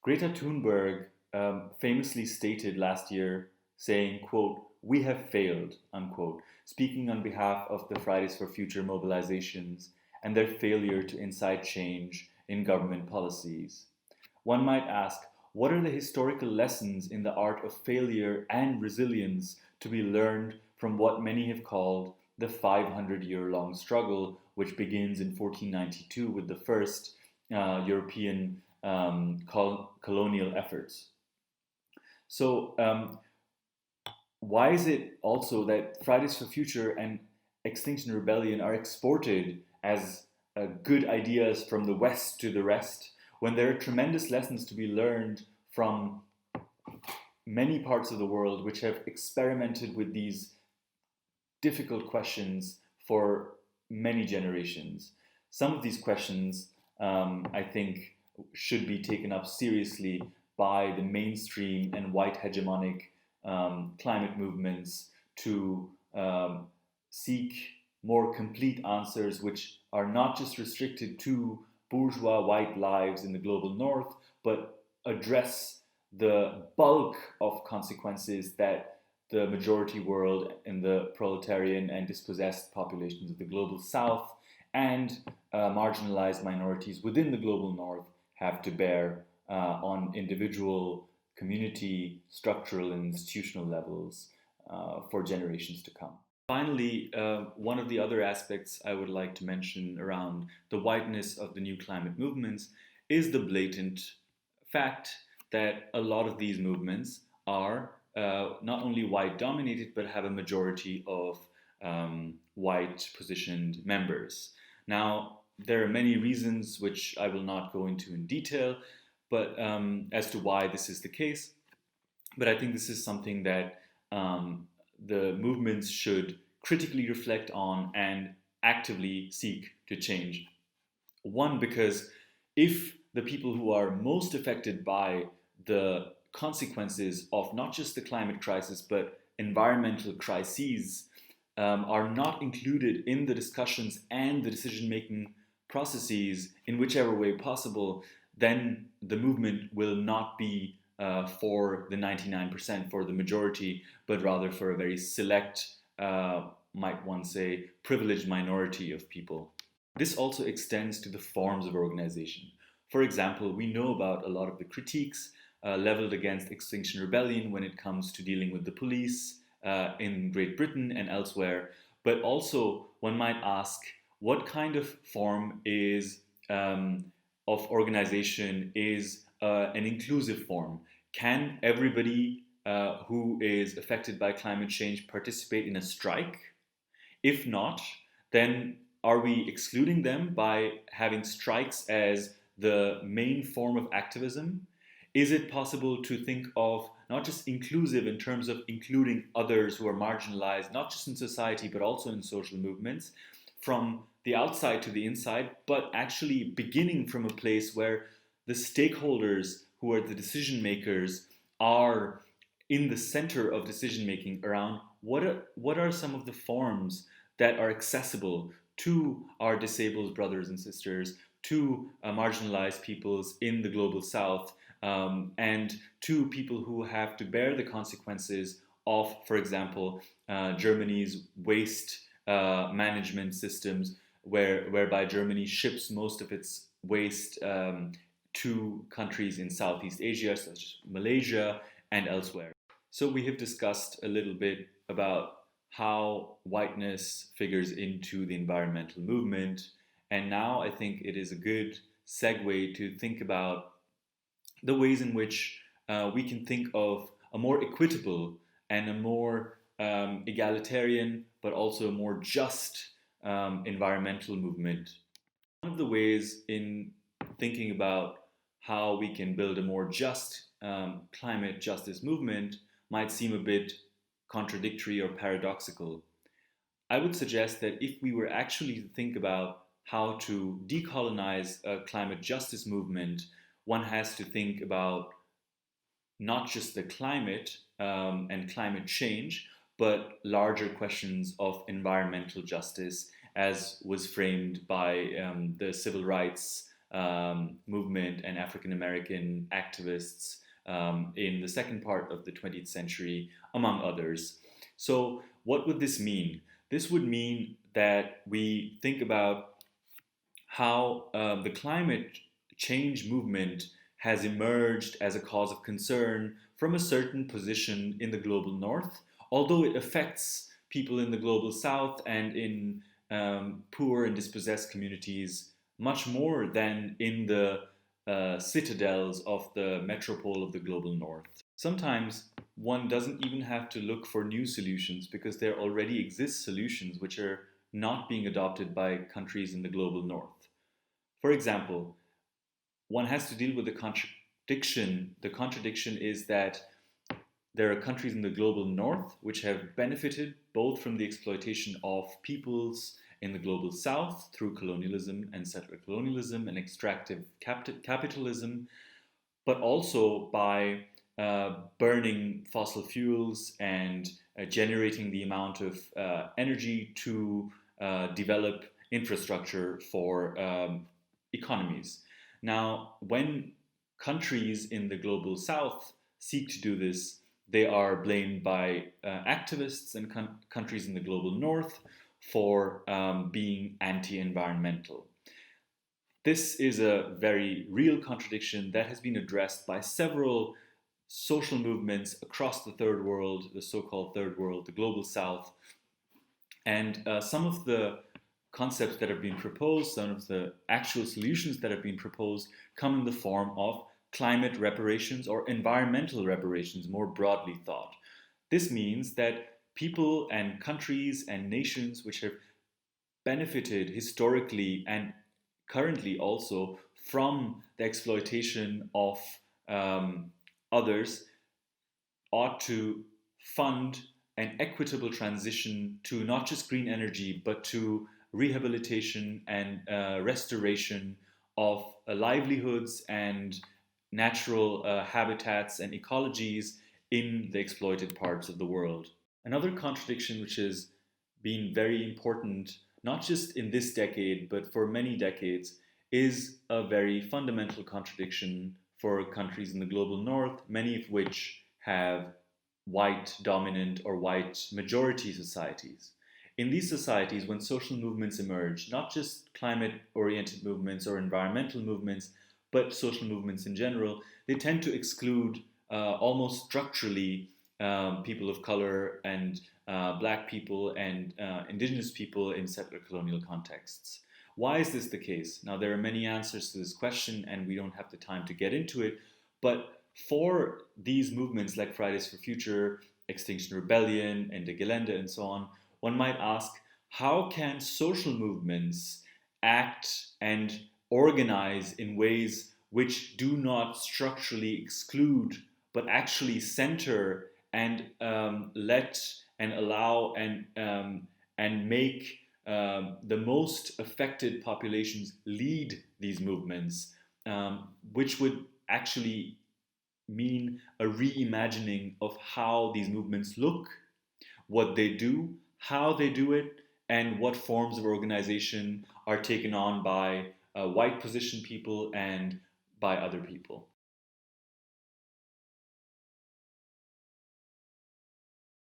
Greta Thunberg famously stated last year, saying, quote, "We have failed," unquote, speaking on behalf of the Fridays for Future mobilizations and their failure to incite change in government policies. One might ask, what are the historical lessons in the art of failure and resilience to be learned from what many have called the 500-year-long struggle, which begins in 1492 with the first European colonial efforts? So, why is it also that Fridays for Future and Extinction Rebellion are exported as good ideas from the West to the rest, when there are tremendous lessons to be learned from many parts of the world which have experimented with these difficult questions for many generations? Some of these questions, I think, should be taken up seriously by the mainstream and white hegemonic climate movements to seek more complete answers, which are not just restricted to bourgeois white lives in the global north, but address the bulk of consequences that the majority world and the proletarian and dispossessed populations of the global south and marginalized minorities within the global north have to bear on individual, community, structural, and institutional levels for generations to come. Finally, one of the other aspects I would like to mention around the whiteness of the new climate movements is the blatant fact that a lot of these movements are not only white dominated, but have a majority of white positioned members. Now, there are many reasons which I will not go into in detail, but as to why this is the case. But I think this is something that the movements should critically reflect on and actively seek to change. One, because if the people who are most affected by the consequences of not just the climate crisis, but environmental crises are not included in the discussions and the decision-making processes in whichever way possible, then the movement will not be for the 99%, for the majority, but rather for a very select, might one say, privileged minority of people. This also extends to the forms of organization. For example, we know about a lot of the critiques leveled against Extinction Rebellion when it comes to dealing with the police in Great Britain and elsewhere, but also one might ask, what kind of form is of organization is an inclusive form? Can everybody who is affected by climate change participate in a strike? If not, then are we excluding them by having strikes as the main form of activism? Is it possible to think of not just inclusive in terms of including others who are marginalized, not just in society, but also in social movements, from the outside to the inside, but actually beginning from a place where the stakeholders who are the decision makers are in the center of decision making around what are some of the forms that are accessible to our disabled brothers and sisters, to marginalized peoples in the global south, and to people who have to bear the consequences of, for example, Germany's waste management systems, whereby Germany ships most of its waste to countries in Southeast Asia, such as Malaysia and elsewhere. So we have discussed a little bit about how whiteness figures into the environmental movement, and now I think it is a good segue to think about the ways in which we can think of a more equitable and a more egalitarian, but also a more just environmental movement. One of the ways in thinking about how we can build a more just climate justice movement might seem a bit contradictory or paradoxical. I would suggest that if we were actually to think about how to decolonize a climate justice movement, one has to think about not just the climate and climate change, but larger questions of environmental justice, as was framed by the civil rights movement and African American activists in the second part of the 20th century, among others. So, what would this mean? This would mean that we think about how the climate change movement has emerged as a cause of concern from a certain position in the global north, although it affects people in the global south and in poor and dispossessed communities much more than in the citadels of the metropole of the global north. Sometimes one doesn't even have to look for new solutions because there already exist solutions which are not being adopted by countries in the global north. For example, one has to deal with the contradiction. The contradiction is that there are countries in the global north which have benefited both from the exploitation of peoples in the global south through colonialism and settler colonialism and extractive capitalism, but also by burning fossil fuels and generating the amount of energy to develop infrastructure for economies. Now, when countries in the global south seek to do this, they are blamed by activists and countries in the global north for being anti-environmental. This is a very real contradiction that has been addressed by several social movements across the third world, the so-called third world, the global south. And some of the concepts that have been proposed, some of the actual solutions that have been proposed, come in the form of climate reparations or environmental reparations, more broadly thought. This means that people and countries and nations which have benefited historically and currently also from the exploitation of others ought to fund an equitable transition to not just green energy, but to rehabilitation and restoration of livelihoods and natural habitats and ecologies in the exploited parts of the world. Another contradiction which has been very important, not just in this decade, but for many decades, is a very fundamental contradiction for countries in the global north, many of which have white dominant or white majority societies. In these societies, when social movements emerge, not just climate oriented movements or environmental movements, but social movements in general, they tend to exclude almost structurally people of color and black people and indigenous people in settler colonial contexts. Why is this the case? Now, there are many answers to this question, and we don't have the time to get into it, but for these movements like Fridays for Future, Extinction Rebellion, and the Gelände, and so on, one might ask, how can social movements act and organize in ways which do not structurally exclude, but actually center and let and allow and make the most affected populations lead these movements, which would actually mean a reimagining of how these movements look, what they do, how they do it, and what forms of organization are taken on by white positioned people and by other people.